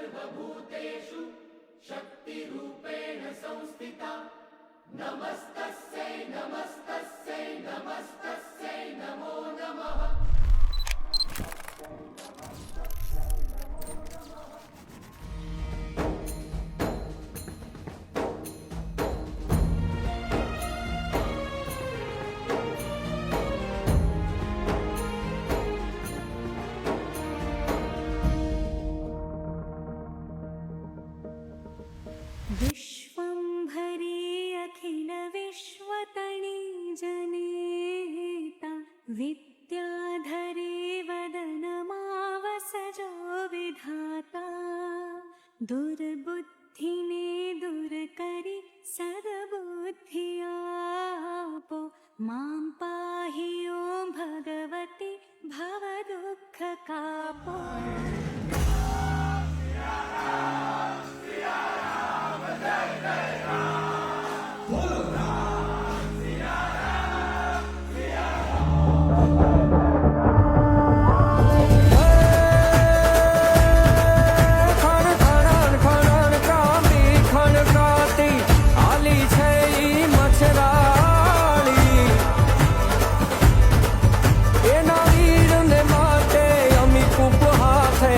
सर्वभूतेषु शक्तिरूपेण संस्थिता नमस्तस्यै नमस्तस्यै नमस्तस्यै नमो नमः। विश्वंभरी अखिल विश्वतनी जनेता विद्याधरी वदनमावसजो विधाता दुर्बुद्धिने दूर करि सद्बुद्धियापो मां पाहि ओं भगवति भवदुःखकापो। એના વીરને માટે અમી ઉપહાસે